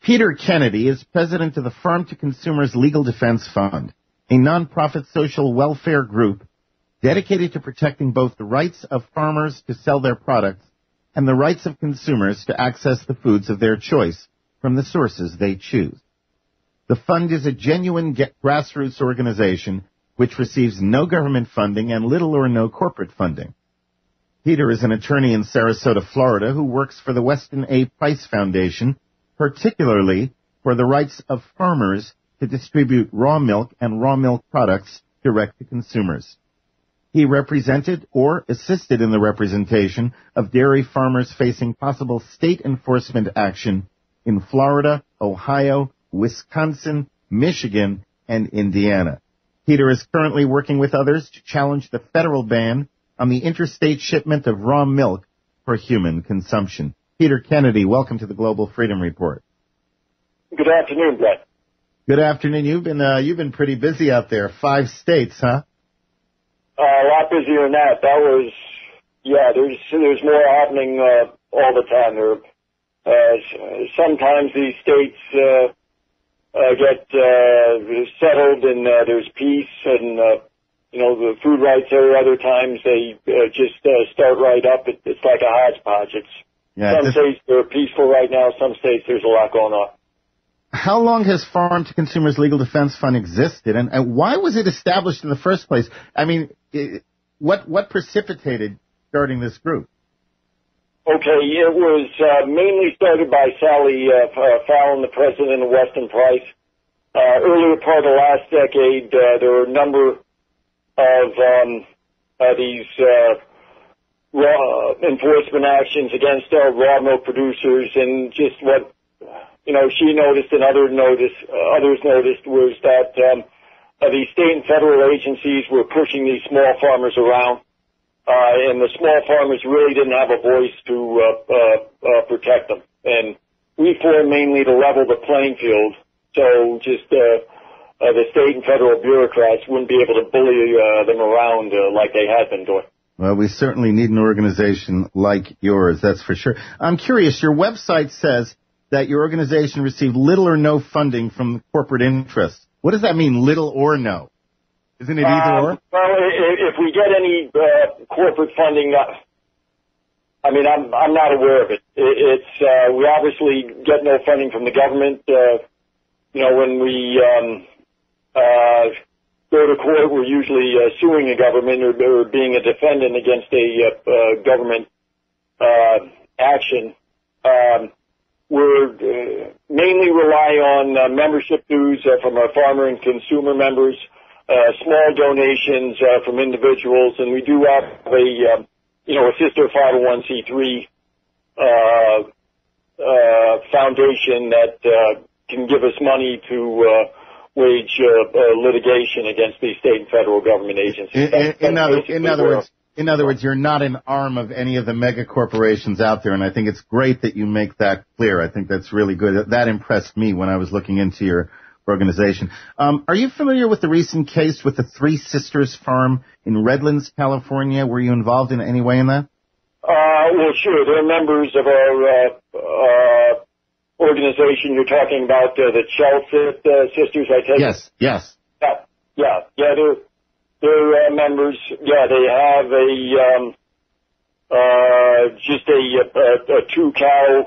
Peter Kennedy is president of the Farm to Consumers Legal Defense Fund, a nonprofit social welfare group dedicated to protecting both the rights of farmers to sell their products and the rights of consumers to access the foods of their choice from the sources they choose. The fund is a genuine grassroots organization which receives no government funding and little or no corporate funding. Peter is an attorney in Sarasota, Florida, who works for the Weston A. Price Foundation, particularly for the rights of farmers to distribute raw milk and raw milk products direct to consumers. He represented or assisted in the representation of dairy farmers facing possible state enforcement action in Florida, Ohio, Wisconsin, Michigan, and Indiana. Peter is currently working with others to challenge the federal ban on the interstate shipment of raw milk for human consumption. Peter Kennedy, welcome to the Global Freedom Report. Good afternoon, Brett. Good afternoon. You've been pretty busy out there. 5 states, huh? A lot busier than that. There's more happening all the time. Sometimes these states get settled and there's peace and the food rights area. Other times they just start right up. It's like a hodgepodge. Some states are peaceful right now. Some states there's a lot going on. How long has Farm to Consumers Legal Defense Fund existed, and why was it established in the first place? I mean, what precipitated starting this group? Okay, it was mainly started by Sally Fallon, the president of Weston Price. Earlier part of the last decade, there were a number of these raw enforcement actions against raw milk producers, and just what she noticed and others noticed was that these state and federal agencies were pushing these small farmers around, and the small farmers really didn't have a voice to protect them. And we formed mainly to level the playing field, so just the state and federal bureaucrats wouldn't be able to bully them around like they had been doing. Well, we certainly need an organization like yours, that's for sure. I'm curious, your website says that your organization received little or no funding from corporate interests. What does that mean, little or no? Isn't it either or? Well, if we get any corporate funding, I'm not aware of it. We obviously get no funding from the government. When we go to court, we're usually suing a government or being a defendant against a government action. We're mainly rely on membership dues from our farmer and consumer members, small donations from individuals, and we do have a sister 501c3 foundation that can give us money to wage litigation against these state and federal government agencies. In other words, you're not an arm of any of the mega corporations out there, and I think it's great that you make that clear. I think that's really good. That impressed me when I was looking into your organization. Are you familiar with the recent case with the Three Sisters Farm in Redlands, California? Were you involved in any way in that? Well, sure. They're members of our organization. You're talking about the Chelsit Sisters, I take it? Yes. Yeah. They're members. Yeah, they have a 2-cow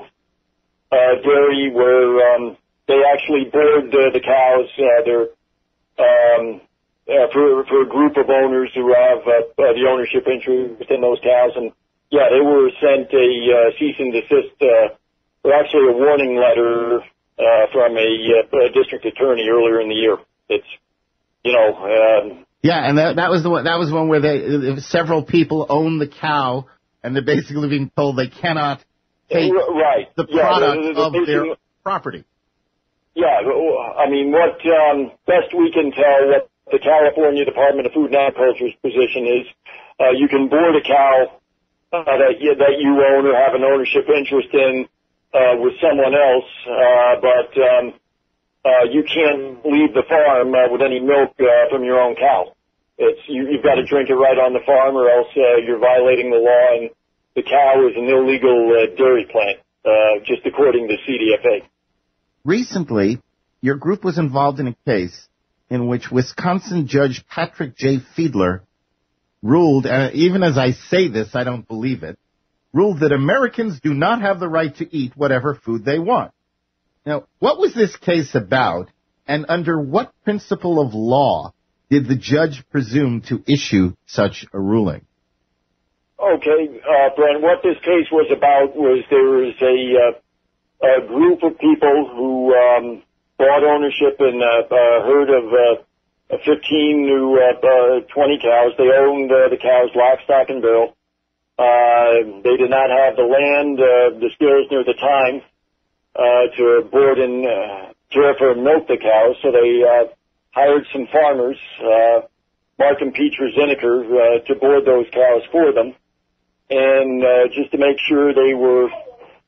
dairy where they actually board the cows. They're for a group of owners who have the ownership interest in those cows, and yeah, they were sent a cease and desist, or actually a warning letter from a district attorney earlier in the year. It's yeah, and that was the one. That was one where several people own the cow, and they're basically being told they cannot take the product of their property. Yeah, I mean, what best we can tell, what the California Department of Food and Agriculture's position is, you can board a cow that you own or have an ownership interest in with someone else, but you can't leave the farm with any milk from your own cow. You've got to drink it right on the farm, or else you're violating the law, and the cow is an illegal dairy plant, just according to CDFA. recently, your group was involved in a case in which Wisconsin Judge Patrick J. Fiedler ruled, and even as I say this, I don't believe it, ruled that Americans do not have the right to eat whatever food they want. Now, what was this case about, and under what principle of law did the judge presume to issue such a ruling? Okay, Brent, what this case was about was there was a group of people who bought ownership in a herd of 15 to 20 cows. They owned the cows lock, stock, and barrel. They did not have the land, the skills, nor the time to board and care for and milk the cows, so they hired some farmers, Mark and Petra Zinneker, to board those cows for them, and just to make sure they were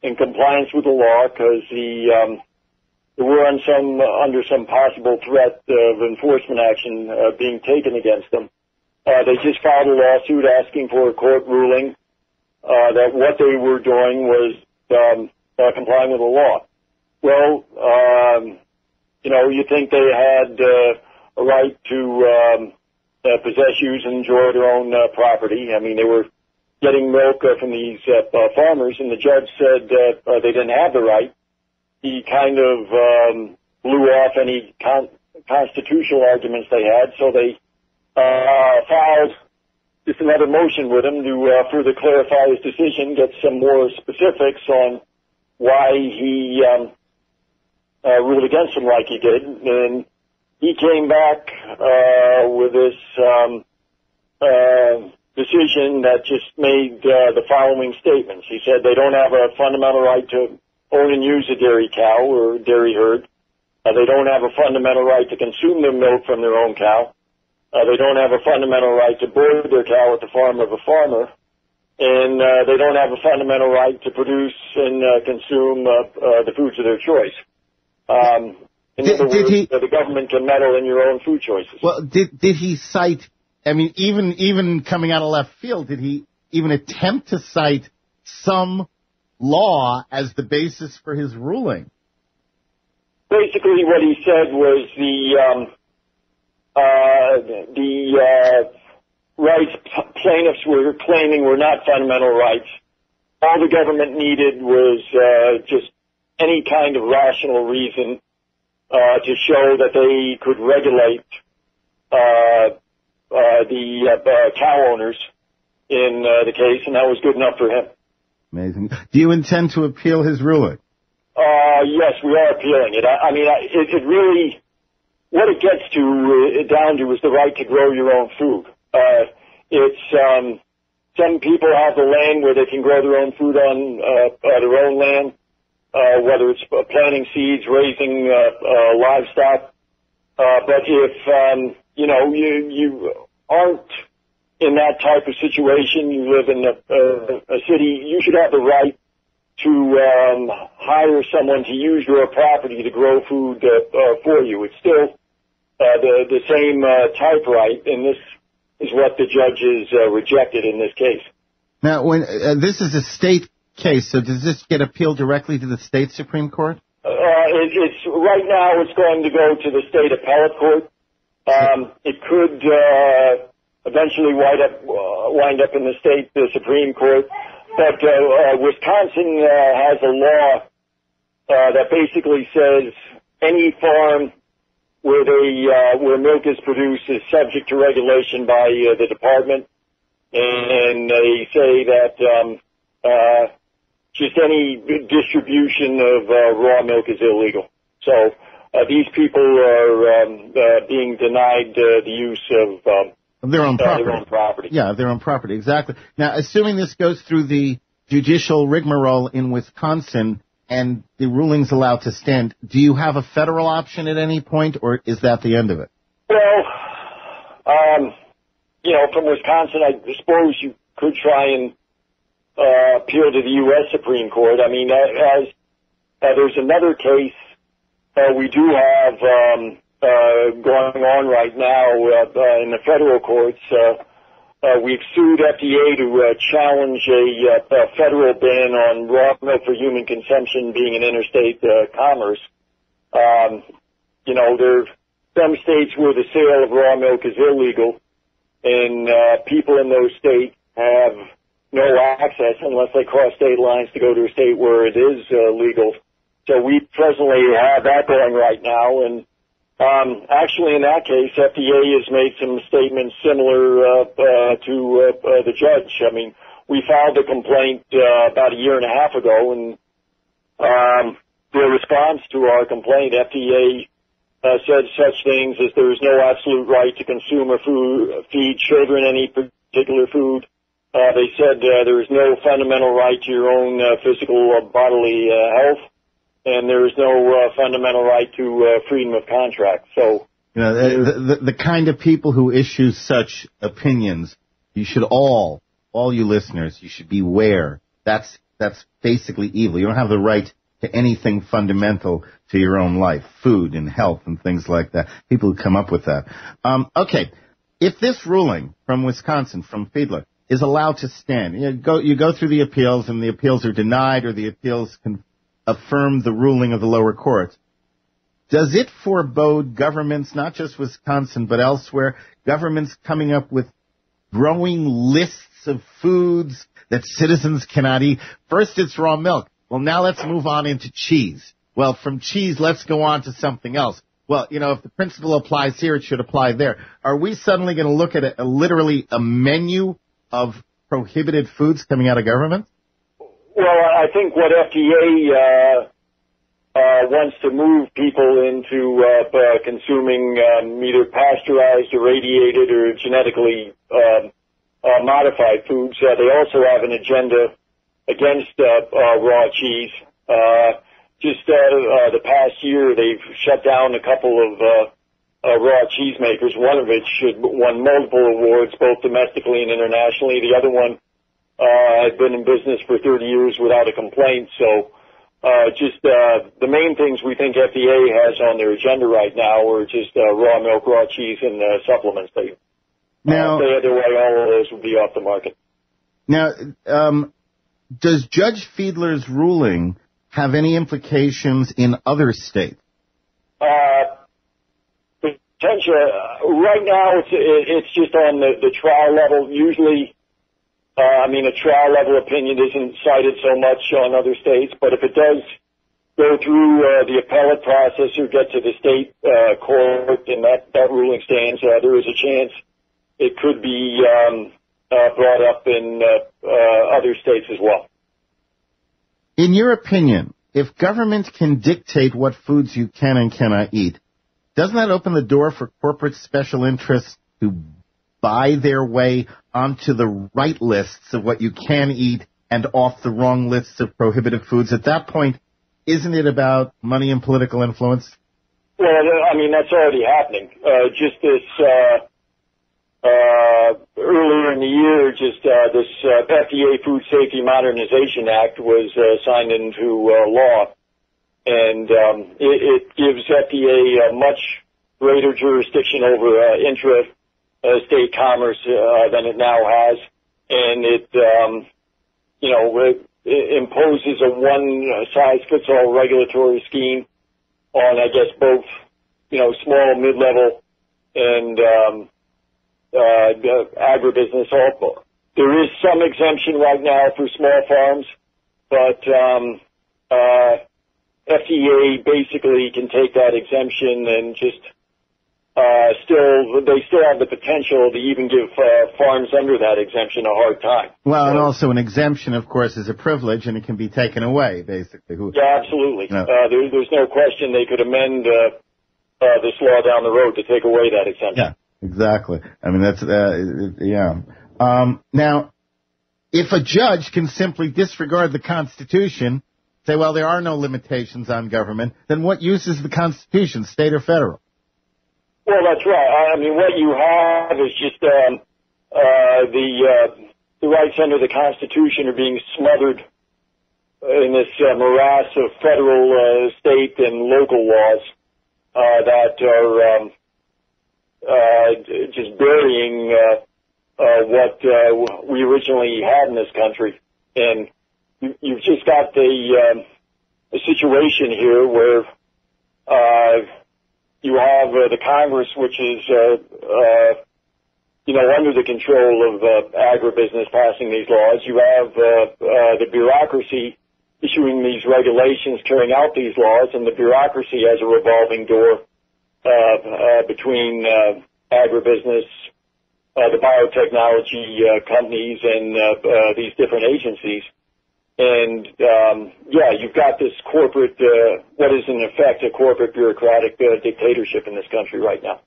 in compliance with the law, because they were under some possible threat of enforcement action being taken against them. They just filed a lawsuit asking for a court ruling that what they were doing was complying with the law. Well, you think they had a right to possess, use, and enjoy their own property. I mean, they were getting milk from these farmers, and the judge said they didn't have the right. He kind of blew off any constitutional arguments they had, so they filed just another motion with him to further clarify his decision, get some more specifics on why he ruled against him like he did. And he came back with this decision that just made the following statements. He said they don't have a fundamental right to own and use a dairy cow or dairy herd. They don't have a fundamental right to consume their milk from their own cow. They don't have a fundamental right to board their cow at the farm of a farmer. And they don't have a fundamental right to produce and consume the foods of their choice. In other words, the government can meddle in your own food choices. Well, did he cite, I mean, even coming out of left field, did he even attempt to cite some law as the basis for his ruling? Basically, what he said was the rights plaintiffs were claiming were not fundamental rights. All the government needed was just any kind of rational reason to show that they could regulate the cow owners in the case, and that was good enough for him. Amazing. Do you intend to appeal his ruling? Yes, we are appealing it. I mean, it really, what it gets down to is the right to grow your own food. Some people have the land where they can grow their own food on their own land, whether it's planting seeds, raising livestock. But if you aren't in that type of situation, you live in a city, you should have the right to hire someone to use your property to grow food for you. It's still the same type right, and this is what the judges rejected in this case. Now, when this is a state case, so does this get appealed directly to the state Supreme Court? It's right now it's going to go to the state appellate court. It could eventually wind up in the Supreme Court. But Wisconsin has a law that basically says any farm where milk is produced is subject to regulation by the department, and they say that just any distribution of raw milk is illegal. So these people are being denied the use of their own property. Their own property. Yeah, their own property, exactly. Now, assuming this goes through the judicial rigmarole in Wisconsin and the ruling's allowed to stand, do you have a federal option at any point, or is that the end of it? Well, from Wisconsin, I suppose you could try and appeal to the U.S. Supreme Court. I mean, as there's another case we do have going on right now in the federal courts. We've sued FDA to challenge a federal ban on raw milk for human consumption being an interstate commerce. There are some states where the sale of raw milk is illegal, and people in those states have no access unless they cross state lines to go to a state where it is legal. So we presently have that going right now, and actually in that case, FDA has made some statements similar to the judge. I mean, we filed a complaint about a year and a half ago, and their response to our complaint, FDA said such things as there is no absolute right to consume or feed children any particular food. They said there is no fundamental right to your own physical or bodily health, and there is no fundamental right to freedom of contract. So, the kind of people who issue such opinions, you should all you listeners, you should beware. That's basically evil. You don't have the right to anything fundamental to your own life, food and health and things like that. People who come up with that. Okay, if this ruling from Wisconsin, from Fiedler, is allowed to stand, you go through the appeals, and the appeals are denied, or the appeals can affirm the ruling of the lower courts. Does it forebode governments, not just Wisconsin, but elsewhere, governments coming up with growing lists of foods that citizens cannot eat? First it's raw milk. Well, now let's move on into cheese. Well, from cheese, let's go on to something else. Well, if the principle applies here, it should apply there. Are we suddenly going to look at literally a menu of prohibited foods coming out of government? Well, I think what FDA wants to move people into consuming either pasteurized, irradiated, or genetically modified foods. They also have an agenda against raw cheese. The past year, they've shut down a couple of raw cheese makers, one of which won multiple awards, both domestically and internationally. The other one had been in business for 30 years without a complaint. So the main things we think FDA has on their agenda right now are just raw milk, raw cheese, and supplements. If they had their way, all of those would be off the market. Now, does Judge Fiedler's ruling have any implications in other states? Potential. Right now, it's just on the trial level. Usually, a trial level opinion isn't cited so much on other states, but if it does go through the appellate process or get to the state court and that ruling stands, there is a chance it could be brought up in other states as well. In your opinion, if government can dictate what foods you can and cannot eat, doesn't that open the door for corporate special interests to buy their way onto the right lists of what you can eat and off the wrong lists of prohibited foods? At that point, isn't it about money and political influence? Well, that's already happening. Just this earlier in the year, this FDA Food Safety Modernization Act was signed into law, and it gives FDA a much greater jurisdiction over intra-state commerce than it now has, and it imposes a one-size-fits-all regulatory scheme on, I guess, both small, mid-level, and agribusiness also. There is some exemption right now for small farms, but FDA basically can take that exemption and just they still have the potential to even give farms under that exemption a hard time. Well, and also an exemption, of course, is a privilege, and it can be taken away, basically. Yeah, absolutely. No. There's no question they could amend this law down the road to take away that exemption. Yeah. Exactly. That's, now, if a judge can simply disregard the Constitution, say, well, there are no limitations on government, then what use is the Constitution, state or federal? Well, that's right. What you have is just the rights under the Constitution are being smothered in this morass of federal, state, and local laws that are just burying what we originally had in this country. And you've just got a situation here where you have the Congress, which is, under the control of agribusiness passing these laws. You have the bureaucracy issuing these regulations, carrying out these laws, and the bureaucracy has a revolving door between agribusiness, the biotechnology companies, and these different agencies. And, you've got this corporate, what is in effect a corporate bureaucratic dictatorship in this country right now.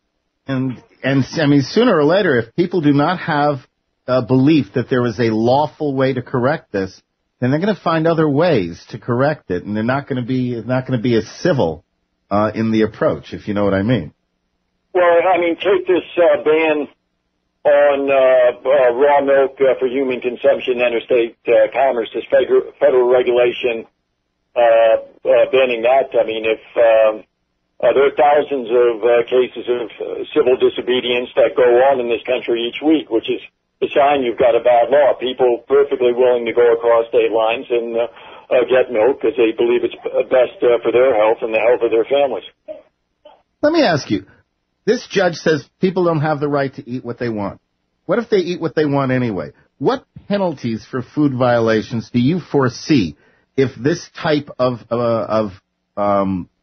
And I mean, sooner or later, if people do not have a belief that there is a lawful way to correct this, then they're going to find other ways to correct it, and they're not going to be as civil in the approach, if you know what I mean. Well, I mean, take this ban on raw milk for human consumption, interstate commerce, this federal regulation banning that. I mean, if there are thousands of cases of civil disobedience that go on in this country each week, which is a sign you've got a bad law. People perfectly willing to go across state lines and get milk because they believe it's best for their health and the health of their families. Let me ask you. This judge says people don't have the right to eat what they want. What if they eat what they want anyway? What penalties for food violations do you foresee if this type of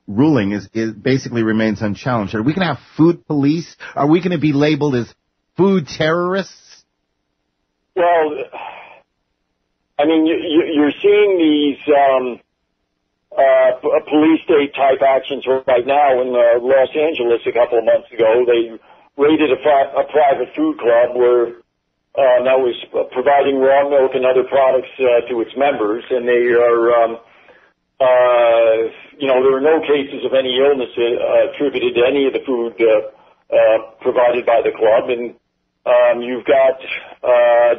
ruling is basically remains unchallenged? Are we going to have food police? Are we going to be labeled as food terrorists? Well, I mean, you're seeing these police state type actions right now in Los Angeles. A couple of months ago, they raided a private food club where that was providing raw milk and other products to its members, and they are, there are no cases of any illness attributed to any of the food provided by the club, and you've got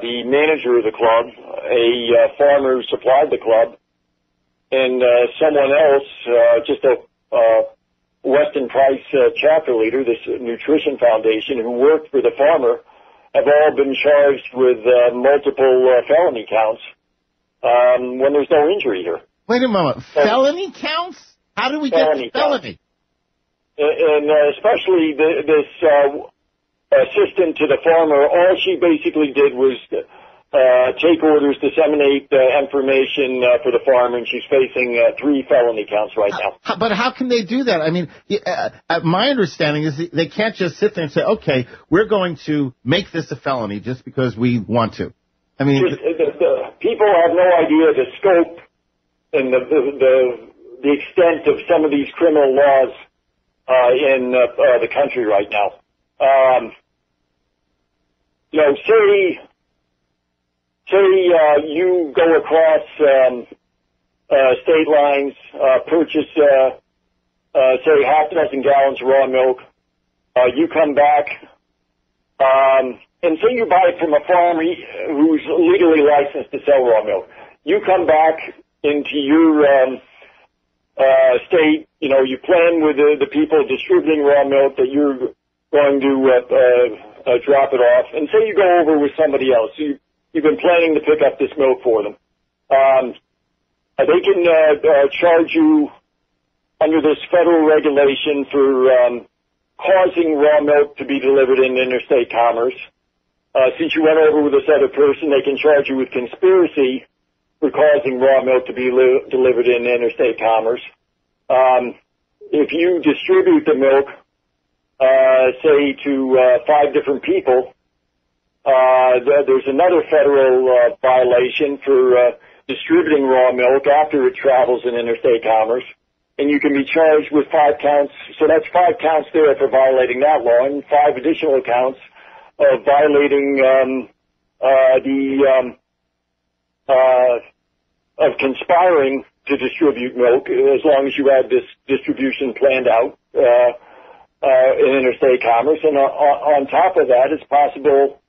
the manager of the club, a farmer who supplied the club, and someone else, just a Weston Price chapter leader, this nutrition foundation, who worked for the farmer, have all been charged with multiple felony counts when there's no injury here. Wait a moment. Felony counts? How do we get to felony? And especially this assistant to the farmer, all she basically did was take orders, disseminate information for the farmer, and she's facing 3 felony counts right now. But how can they do that? I mean, my understanding is they can't just sit there and say, okay, we're going to make this a felony just because we want to. I mean, the people have no idea the scope and the extent of some of these criminal laws in the country right now. Say you go across state lines, purchase, say, half a dozen gallons of raw milk. You come back, and say you buy it from a farmer who's legally licensed to sell raw milk. You come back into your state, you plan with the people distributing raw milk that you're going to drop it off, and say you go over with somebody else. You've been planning to pick up this milk for them. They can charge you under this federal regulation for causing raw milk to be delivered in interstate commerce. Since you went over with this other person, they can charge you with conspiracy for causing raw milk to be delivered in interstate commerce. If you distribute the milk, say to 5 different people, there's another federal violation for distributing raw milk after it travels in interstate commerce, and you can be charged with 5 counts. So that's 5 counts there for violating that law, and 5 additional counts of violating of conspiring to distribute milk, as long as you had this distribution planned out in interstate commerce. And on top of that, it's possible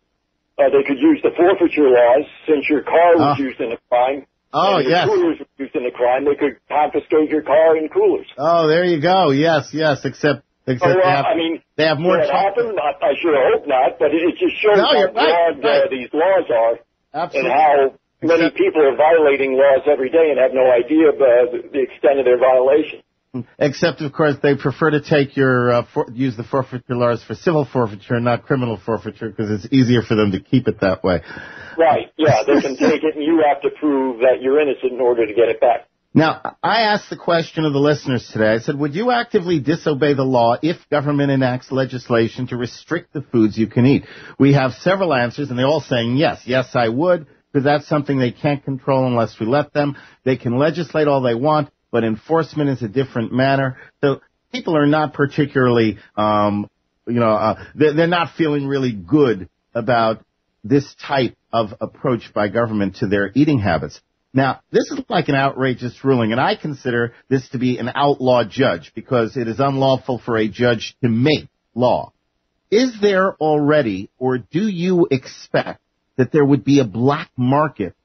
they could use the forfeiture laws, since your car was used in a crime. Oh, and yes. Your coolers were used in a crime. They could confiscate your car and coolers. Oh, there you go. Yes, except they have more. Will it happen? I sure hope not, but it just shows how broad these laws are. Absolutely. And how many people are violating laws every day and have no idea of the extent of their violation. Except, of course, they prefer to take your use the forfeiture laws for civil forfeiture, not criminal forfeiture, because it's easier for them to keep it that way. Right, yeah, they can take it, and you have to prove that you're innocent in order to get it back. Now, I asked the question of the listeners today. I said, would you actively disobey the law if government enacts legislation to restrict the foods you can eat? We have several answers, and they're all saying yes. Yes, I would, because that's something they can't control unless we let them. They can legislate all they want, but enforcement is a different matter. So people are not particularly, they're not feeling really good about this type of approach by government to their eating habits. Now, this is like an outrageous ruling, and I consider this to be an outlaw judge because it is unlawful for a judge to make law. Is there already, or do you expect that there would be a black market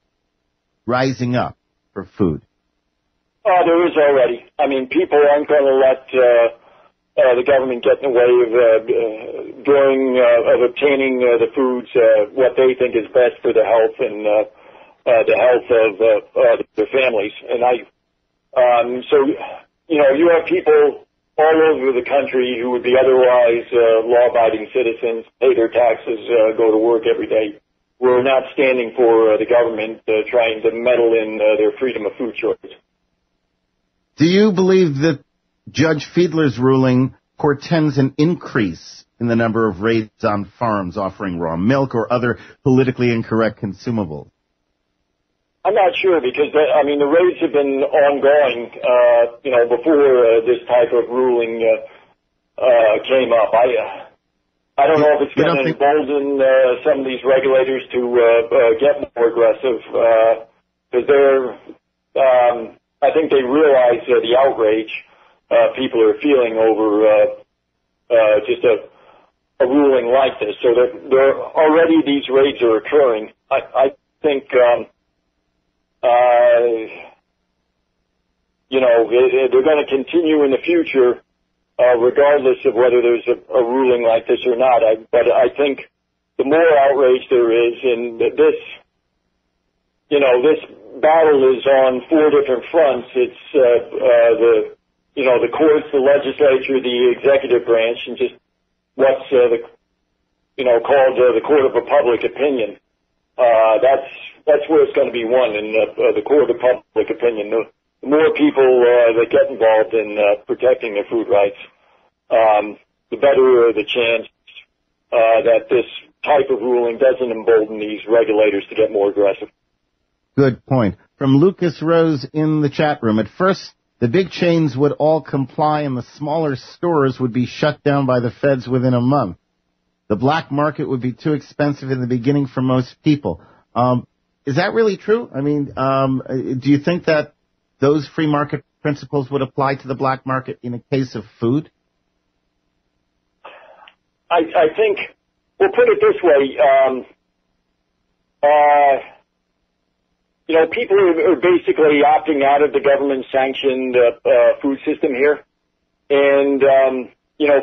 rising up for food? There is already. I mean, people aren't going to let the government get in the way of obtaining the foods, what they think is best for the health and the health of their families. And you have people all over the country who would be otherwise law-abiding citizens, pay their taxes, go to work every day. We're not standing for the government trying to meddle in their freedom of food choice. Do you believe that Judge Fiedler's ruling portends an increase in the number of raids on farms offering raw milk or other politically incorrect consumables? I'm not sure because, the raids have been ongoing, before this type of ruling came up. I don't know if it's going to embolden some of these regulators to get more aggressive because I think they realize the outrage people are feeling over just a ruling like this. So there already these raids are occurring. I think they're going to continue in the future, regardless of whether there's a ruling like this or not. But I think the more outrage there is, and this battle is on four different fronts. It's the courts, the legislature, the executive branch, and just what's called the court of public opinion. That's where it's going to be won in the court of public opinion. The more people that get involved in protecting their food rights, the better the chance that this type of ruling doesn't embolden these regulators to get more aggressive. Good point. From Lucas Rose in the chat room, at first the big chains would all comply and the smaller stores would be shut down by the feds within a month. The black market would be too expensive in the beginning for most people. Is that really true? I mean, do you think that those free market principles would apply to the black market in a case of food? I think, we'll put it this way, people are basically opting out of the government-sanctioned food system here. And,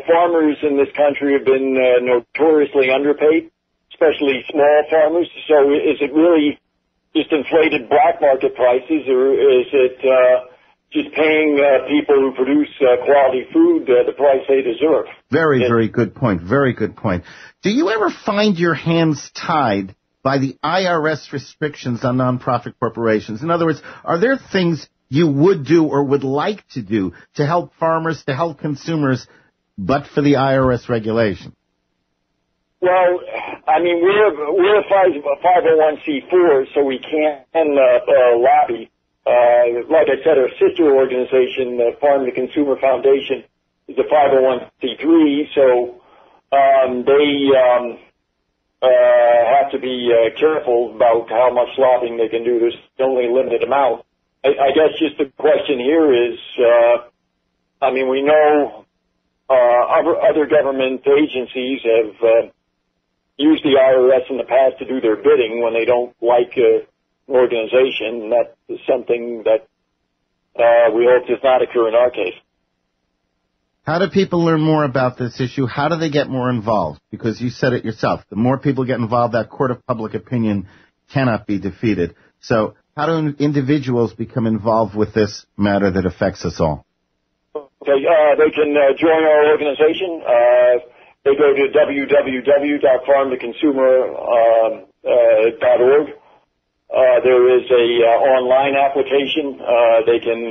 farmers in this country have been notoriously underpaid, especially small farmers. So is it really just inflated black market prices, or is it just paying people who produce quality food the price they deserve? Very good point. Very good point. Do you ever find your hands tied by the IRS restrictions on nonprofit corporations? In other words, are there things you would do or would like to do to help farmers, to help consumers, but for the IRS regulation? Well, we're a 501c4, so we can lobby. Like I said, our sister organization, the Farm to Consumer Foundation, is a 501c3, so they have to be careful about how much lobbying they can do. There's only a limited amount. I guess just the question here is, we know other government agencies have used the IRS in the past to do their bidding when they don't like an organization, and that is something that we hope does not occur in our case. How do people learn more about this issue? How do they get more involved? Because you said it yourself. The more people get involved, that court of public opinion cannot be defeated. So how do individuals become involved with this matter that affects us all? Well, Okay, they can join our organization. They go to www.farmtoconsumer.org. There is a online application. They can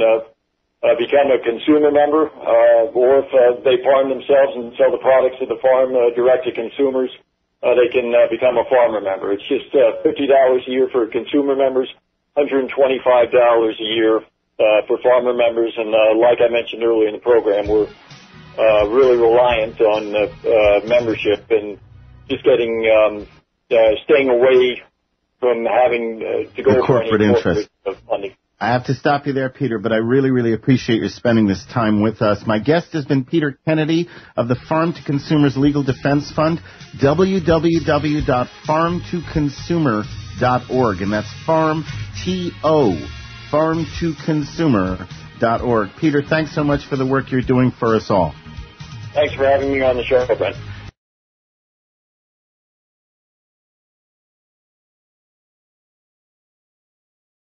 become a consumer member, or if they farm themselves and sell the products of the farm direct to consumers, they can become a farmer member. It's just $50 a year for consumer members, $125 a year for farmer members. And like I mentioned earlier in the program, we're really reliant on membership and just getting staying away from having to go the for any corporate interest funding. I have to stop you there, Peter, but I really, really appreciate your spending this time with us. My guest has been Peter Kennedy of the Farm to Consumers Legal Defense Fund, www.farmtoconsumer.org, and that's farmtoconsumer.org. Peter, thanks so much for the work you're doing for us all. Thanks for having me on the show, Brent.